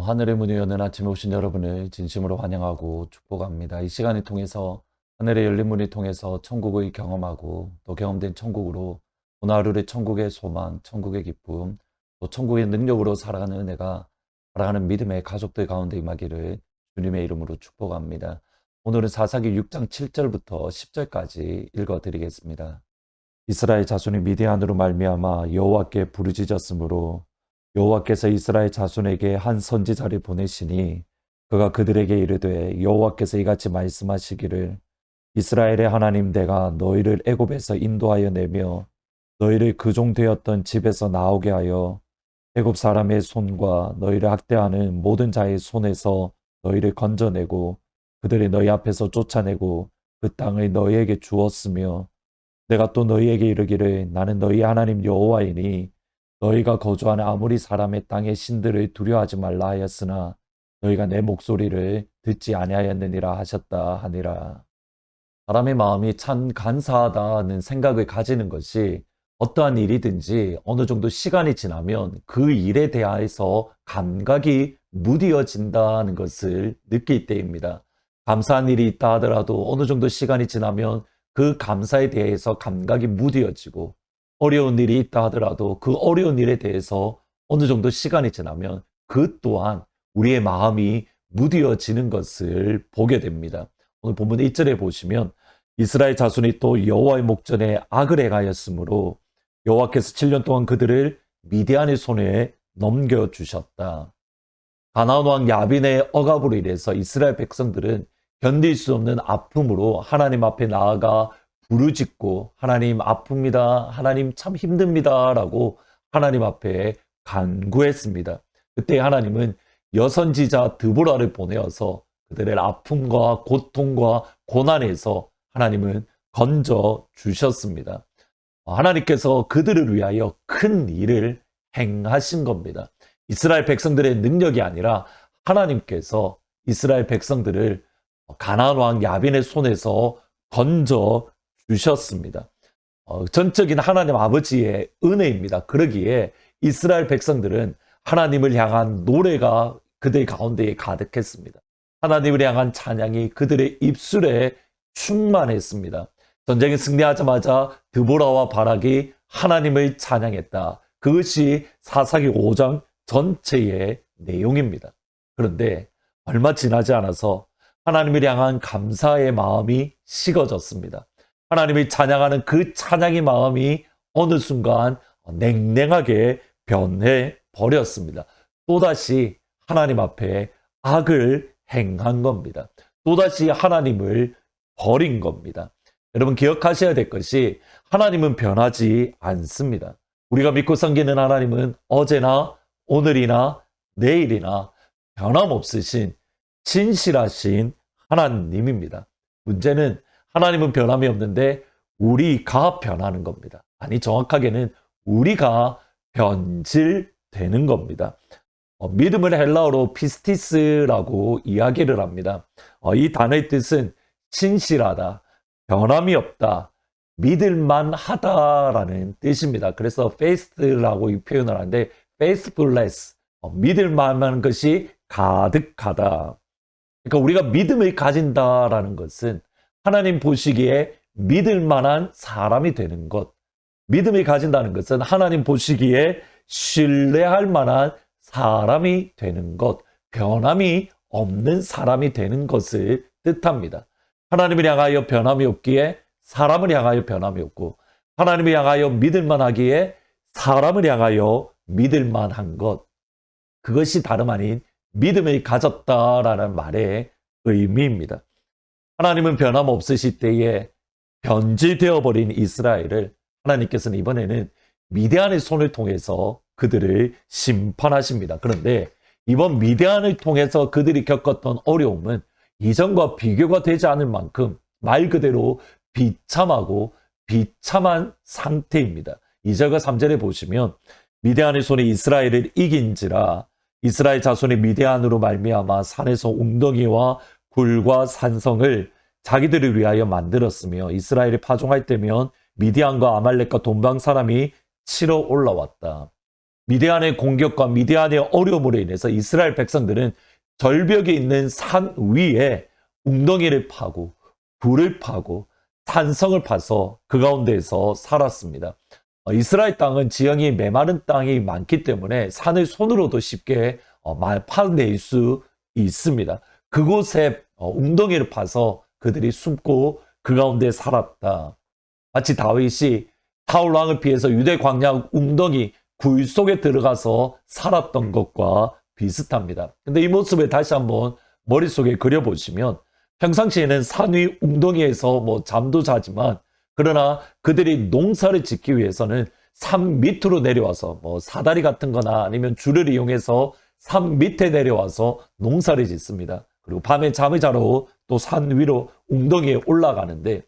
하늘의 문이 여는 아침에 오신 여러분을 진심으로 환영하고 축복합니다. 이 시간을 통해서 하늘의 열린 문을 통해서 천국을 경험하고 또 경험된 천국으로 오늘 하루의 천국의 소망, 천국의 기쁨, 또 천국의 능력으로 살아가는 은혜가 살아가는 믿음의 가족들 가운데 임하기를 주님의 이름으로 축복합니다. 오늘은 사사기 6장 7절부터 10절까지 읽어드리겠습니다. 이스라엘 자손이 미디안으로 말미암아 여호와께 부르짖었으므로 여호와께서 이스라엘 자손에게 한 선지자를 보내시니 그가 그들에게 이르되 여호와께서 이같이 말씀하시기를 이스라엘의 하나님 내가 너희를 애굽에서 인도하여 내며 너희를 그종되었던 집에서 나오게 하여 애굽 사람의 손과 너희를 학대하는 모든 자의 손에서 너희를 건져내고 그들이 너희 앞에서 쫓아내고 그 땅을 너희에게 주었으며 내가 또 너희에게 이르기를 나는 너희 하나님 여호와이니 너희가 거주하는 아무리 사람의 땅의 신들을 두려워하지 말라 하였으나 너희가 내 목소리를 듣지 아니하였느니라 하셨다 하니라. 사람의 마음이 참 간사하다는 생각을 가지는 것이 어떠한 일이든지 어느 정도 시간이 지나면 그 일에 대해서 감각이 무뎌진다는 것을 느낄 때입니다. 감사한 일이 있다 하더라도 어느 정도 시간이 지나면 그 감사에 대해서 감각이 무뎌지고 어려운 일이 있다 하더라도 그 어려운 일에 대해서 어느 정도 시간이 지나면 그 또한 우리의 마음이 무뎌지는 것을 보게 됩니다. 오늘 본문 1절에 보시면 이스라엘 자손이 또 여호와의 목전에 악을 행하였으므로 여호와께서 7년 동안 그들을 미디안의 손에 넘겨주셨다. 가나안 왕 야빈의 억압으로 인해서 이스라엘 백성들은 견딜 수 없는 아픔으로 하나님 앞에 나아가 부르짖고 하나님 아픕니다. 하나님 참 힘듭니다. 라고 하나님 앞에 간구했습니다. 그때 하나님은 여선지자 드보라를 보내어서 그들의 아픔과 고통과 고난에서 하나님은 건져 주셨습니다. 하나님께서 그들을 위하여 큰 일을 행하신 겁니다. 이스라엘 백성들의 능력이 아니라 하나님께서 이스라엘 백성들을 가나안 왕 야빈의 손에서 건져 주셨습니다. 전적인 하나님 아버지의 은혜입니다. 그러기에 이스라엘 백성들은 하나님을 향한 노래가 그들 가운데에 가득했습니다. 하나님을 향한 찬양이 그들의 입술에 충만했습니다. 전쟁에 승리하자마자 드보라와 바락이 하나님을 찬양했다. 그것이 사사기 5장 전체의 내용입니다. 그런데 얼마 지나지 않아서 하나님을 향한 감사의 마음이 식어졌습니다. 하나님을 찬양하는 그 찬양의 마음이 어느 순간 냉랭하게 변해 버렸습니다. 또다시 하나님 앞에 악을 행한 겁니다. 또다시 하나님을 버린 겁니다. 여러분 기억하셔야 될 것이 하나님은 변하지 않습니다. 우리가 믿고 섬기는 하나님은 어제나 오늘이나 내일이나 변함없으신 진실하신 하나님입니다. 문제는 하나님은 변함이 없는데 우리가 변하는 겁니다. 아니 정확하게는 우리가 변질되는 겁니다. 믿음을 헬라어로 피스티스라고 이야기를 합니다. 이 단어의 뜻은 신실하다, 변함이 없다, 믿을만하다라는 뜻입니다. 그래서 faith라고 이 표현을 하는데 faithfulness, 믿을만한 것이 가득하다. 그러니까 우리가 믿음을 가진다라는 것은 하나님 보시기에 믿을 만한 사람이 되는 것. 믿음을 가진다는 것은 하나님 보시기에 신뢰할 만한 사람이 되는 것. 변함이 없는 사람이 되는 것을 뜻합니다. 하나님을 향하여 변함이 없기에 사람을 향하여 변함이 없고 하나님을 향하여 믿을 만하기에 사람을 향하여 믿을 만한 것. 그것이 다름 아닌 믿음을 가졌다라는 말의 의미입니다. 하나님은 변함없으실 때에 변질되어 버린 이스라엘을 하나님께서는 이번에는 미디안의 손을 통해서 그들을 심판하십니다. 그런데 이번 미디안을 통해서 그들이 겪었던 어려움은 이전과 비교가 되지 않을 만큼 말 그대로 비참하고 비참한 상태입니다. 2절과 3절에 보시면 미디안의 손이 이스라엘을 이긴지라 이스라엘 자손이 미디안으로 말미암아 산에서 웅덩이와 굴과 산성을 자기들을 위하여 만들었으며 이스라엘이 파종할 때면 미디안과 아말렉과 동방 사람이 치러 올라왔다. 미디안의 공격과 미디안의 어려움으로 인해서 이스라엘 백성들은 절벽에 있는 산 위에 웅덩이를 파고 불을 파고 산성을 파서 그 가운데에서 살았습니다. 이스라엘 땅은 지형이 메마른 땅이 많기 때문에 산을 손으로도 쉽게 파낼 수 있습니다. 그곳에 웅덩이를 파서 그들이 숨고 그 가운데 살았다. 마치 다윗이 사울 왕을 피해서 유대 광야 웅덩이 굴 속에 들어가서 살았던 것과 비슷합니다. 근데 이 모습을 다시 한번 머릿속에 그려보시면 평상시에는 산 위 웅덩이에서 잠도 자지만 그러나 그들이 농사를 짓기 위해서는 산 밑으로 내려와서 사다리 같은 거나 아니면 줄을 이용해서 산 밑에 내려와서 농사를 짓습니다. 그리고 밤에 잠을 자러 또 산 위로 웅덩이에 올라가는데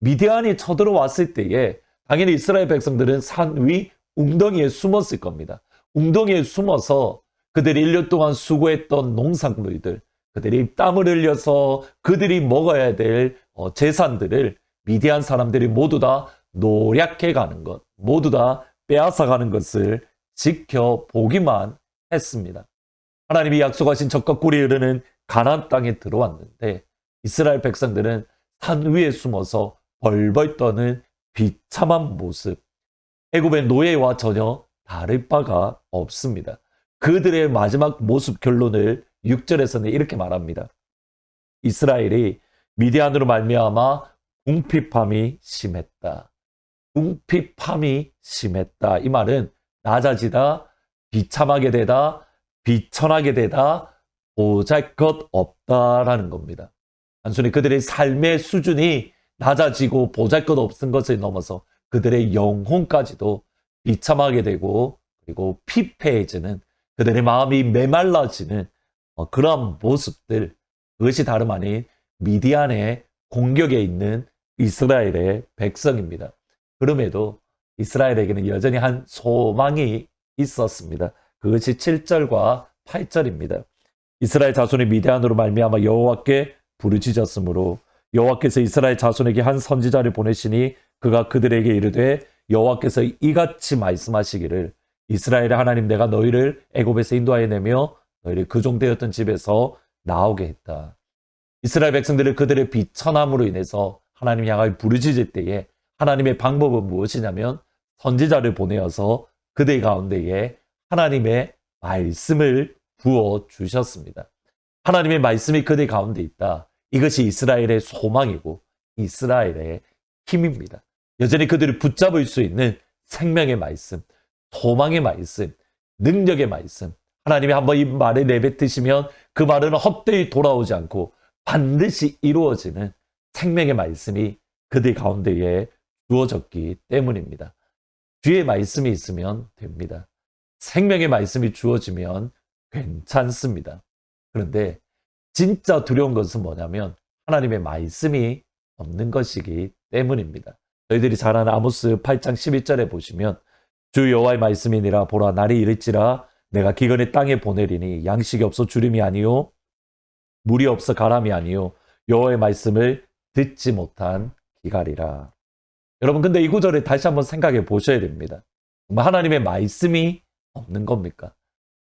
미디안이 쳐들어왔을 때에 당연히 이스라엘 백성들은 산 위 웅덩이에 숨었을 겁니다. 웅덩이에 숨어서 그들이 1년 동안 수고했던 농산물들, 그들이 땀을 흘려서 그들이 먹어야 될 재산들을 미디안 사람들이 모두 다 노략해 가는 것, 모두 다 빼앗아 가는 것을 지켜보기만 했습니다. 하나님이 약속하신 젖과 꿀이 흐르는 가나안 땅에 들어왔는데 이스라엘 백성들은 산 위에 숨어서 벌벌 떠는 비참한 모습, 애굽의 노예와 전혀 다를 바가 없습니다. 그들의 마지막 모습 결론을 6절에서는 이렇게 말합니다. 이스라엘이 미디안으로 말미암아 궁핍함이 심했다. 궁핍함이 심했다. 이 말은 낮아지다, 비참하게 되다, 비천하게 되다, 보잘것없다라는 겁니다. 단순히 그들의 삶의 수준이 낮아지고 보잘것없은 것을 넘어서 그들의 영혼까지도 비참하게 되고 그리고 피폐해지는 그들의 마음이 메말라지는 그러한 모습들, 그것이 다름 아닌 미디안의 공격에 있는 이스라엘의 백성입니다. 그럼에도 이스라엘에게는 여전히 한 소망이 있었습니다. 그것이 7절과 8절입니다. 이스라엘 자손이 미디안으로 말미암아 여호와께 부르짖었으므로 여호와께서 이스라엘 자손에게 한 선지자를 보내시니 그가 그들에게 이르되 여호와께서 이같이 말씀하시기를 이스라엘의 하나님 내가 너희를 애굽에서 인도하여 내며 너희를 그종되었던 집에서 나오게 했다. 이스라엘 백성들을 그들의 비천함으로 인해서 하나님 향하여 부르짖을 때에 하나님의 방법은 무엇이냐면 선지자를 보내어서 그들 가운데에 하나님의 말씀을 부어 주셨습니다. 하나님의 말씀이 그들 가운데 있다. 이것이 이스라엘의 소망이고 이스라엘의 힘입니다. 여전히 그들을 붙잡을 수 있는 생명의 말씀, 소망의 말씀, 능력의 말씀. 하나님이 한번 이 말을 내뱉으시면 그 말은 헛되이 돌아오지 않고 반드시 이루어지는 생명의 말씀이 그들 가운데에 주어졌기 때문입니다. 주의 말씀이 있으면 됩니다. 생명의 말씀이 주어지면 괜찮습니다. 그런데 진짜 두려운 것은 뭐냐면 하나님의 말씀이 없는 것이기 때문입니다. 저희들이 잘 아는 아모스 8장 11절에 보시면 주 여호와의 말씀이니라 보라 날이 이를지라 내가 기근의 땅에 보내리니 양식이 없어 주림이 아니요 물이 없어 가람이 아니요 여호와의 말씀을 듣지 못한 기갈이라. 여러분 근데 이 구절을 다시 한번 생각해 보셔야 됩니다. 하나님의 말씀이 없는 겁니까?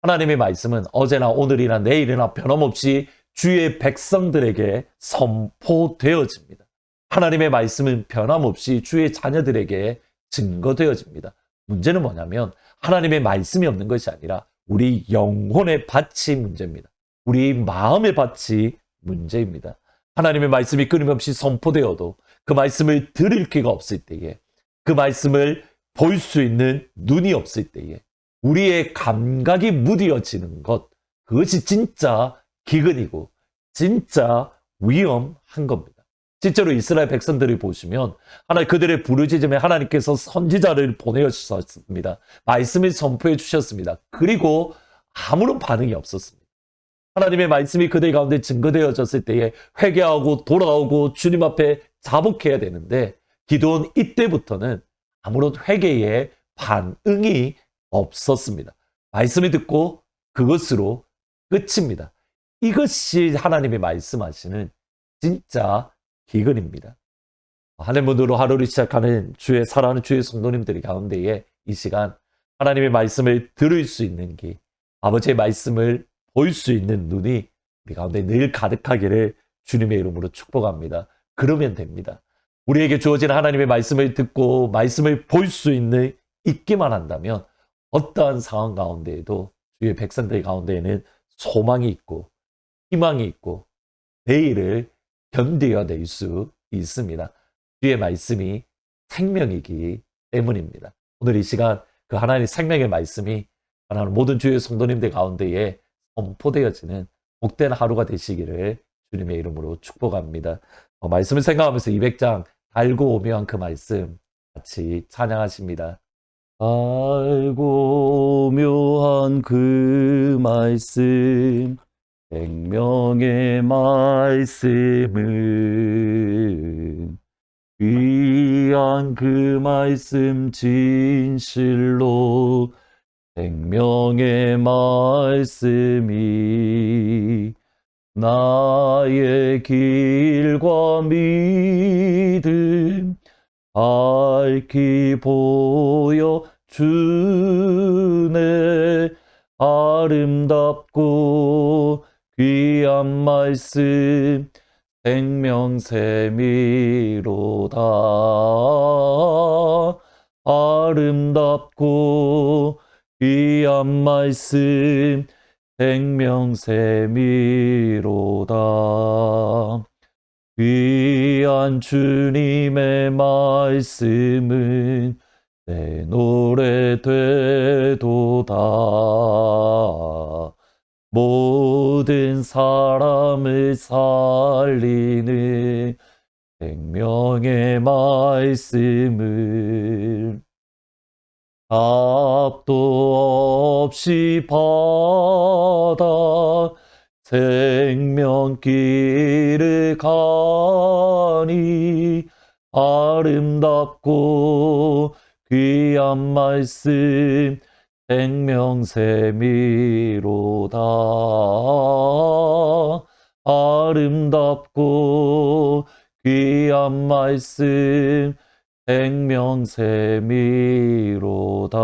하나님의 말씀은 어제나 오늘이나 내일이나 변함없이 주의 백성들에게 선포되어집니다. 하나님의 말씀은 변함없이 주의 자녀들에게 증거되어집니다. 문제는 뭐냐면 하나님의 말씀이 없는 것이 아니라 우리 영혼의 밭이 문제입니다. 우리 마음의 밭이 문제입니다. 하나님의 말씀이 끊임없이 선포되어도 그 말씀을 들을 기가 없을 때에 그 말씀을 볼 수 있는 눈이 없을 때에 우리의 감각이 무뎌지는 것, 그것이 진짜 기근이고 진짜 위험한 겁니다. 실제로 이스라엘 백성들을 보시면 하나님 그들의 부르짖음에 하나님께서 선지자를 보내주셨습니다. 말씀을 선포해 주셨습니다. 그리고 아무런 반응이 없었습니다. 하나님의 말씀이 그들 가운데 증거되어졌을 때에 회개하고 돌아오고 주님 앞에 자복해야 되는데 기도원 이때부터는 아무런 회개의 반응이 없었습니다. 말씀을 듣고 그것으로 끝입니다. 이것이 하나님이 말씀하시는 진짜 기근입니다. 하늘문으로 하루를 시작하는 주의 사랑하는 주의 성도님들이 가운데에 이 시간 하나님의 말씀을 들을 수 있는 귀, 아버지의 말씀을 볼 수 있는 눈이 우리 가운데 늘 가득하기를 주님의 이름으로 축복합니다. 그러면 됩니다. 우리에게 주어진 하나님의 말씀을 듣고 말씀을 볼 수 있기만 한다면 어떠한 상황 가운데에도 주의 백성들 가운데에는 소망이 있고 희망이 있고 내일을 견뎌낼 수 있습니다. 주의 말씀이 생명이기 때문입니다. 오늘 이 시간 그 하나님의 생명의 말씀이 하나님 모든 주의 성도님들 가운데에 선포되어지는 복된 하루가 되시기를 주님의 이름으로 축복합니다. 말씀을 생각하면서 200장 달고 오묘한 그 말씀 같이 찬양하십니다. 달고 오묘한 그 말씀, 생명의 말씀은 귀한 그 말씀 진실로 생명의 말씀이 나의 길과 믿음 밝히 보여주네. 아름답고 귀한 말씀 생명샘이로다. 아름답고 귀한 말씀 생명샘이로다. 귀한 주님의 말씀은 내 노래 되도다. 모든 사람을 살리는 생명의 말씀을 답도 없이 받아 생명길을 가니 아름답고 귀한 말씀 생명샘이로다. 아름답고 귀한 말씀 생명샘이로다.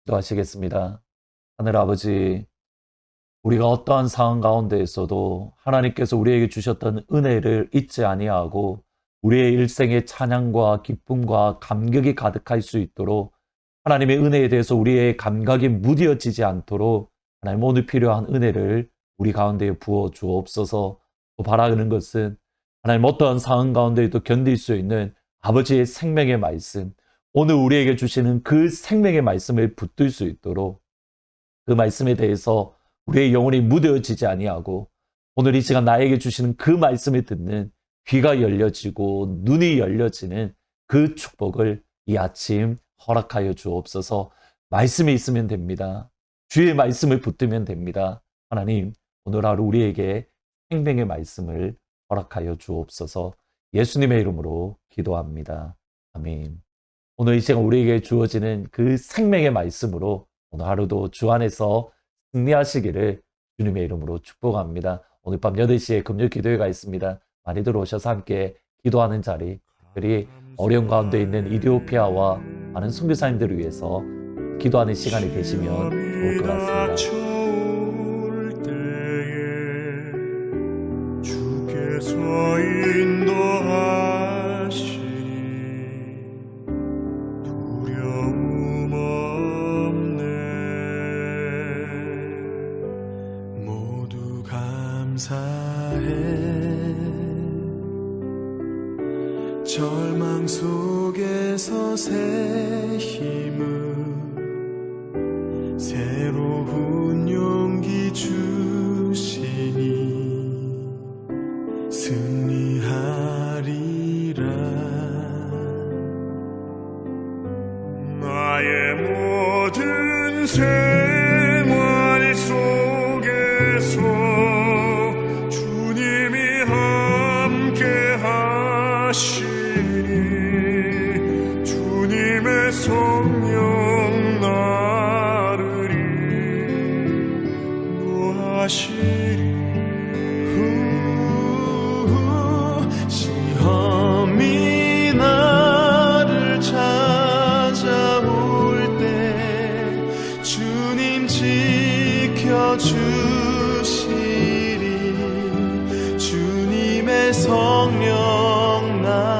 기도하시겠습니다. 하늘 아버지, 우리가 어떠한 상황 가운데에서도 하나님께서 우리에게 주셨던 은혜를 잊지 아니하고 우리의 일생의 찬양과 기쁨과 감격이 가득할 수 있도록 하나님의 은혜에 대해서 우리의 감각이 무뎌지지 않도록 하나님 오늘 필요한 은혜를 우리 가운데에 부어 주옵소서. 또 바라는 것은 하나님 어떠한 상황 가운데에도 견딜 수 있는 아버지의 생명의 말씀, 오늘 우리에게 주시는 그 생명의 말씀을 붙들 수 있도록 그 말씀에 대해서 우리의 영혼이 무뎌지지 아니하고 오늘 이 시간 나에게 주시는 그 말씀을 듣는 귀가 열려지고 눈이 열려지는 그 축복을 이 아침 허락하여 주옵소서. 말씀이 있으면 됩니다. 주의 말씀을 붙들면 됩니다. 하나님, 오늘 하루 우리에게 생명의 말씀을 허락하여 주옵소서. 예수님의 이름으로 기도합니다. 아멘. 오늘 이 시간 우리에게 주어지는 그 생명의 말씀으로 오늘 하루도 주 안에서 승리하시기를 주님의 이름으로 축복합니다. 오늘 밤 8시에 금요 기도회가 있습니다. 많이들 오셔서 함께 기도하는 자리, 특별히 어려운 가운데 있는 이디오피아와 많은 선교사님들을 위해서 기도하는 시간이 되시면 좋을 것 같습니다. 주께서 인도하시니 두려움 없네. 모두 감사해. 절망 속에서 새 힘을 새로운 용기 주시니 승리하리라. 나의 모든 생활 속에서 주님이 함께 하시니 주님의 성령 나를 인도하시니 시험이 나를 찾아오 지켜주시리 주님의 성령 나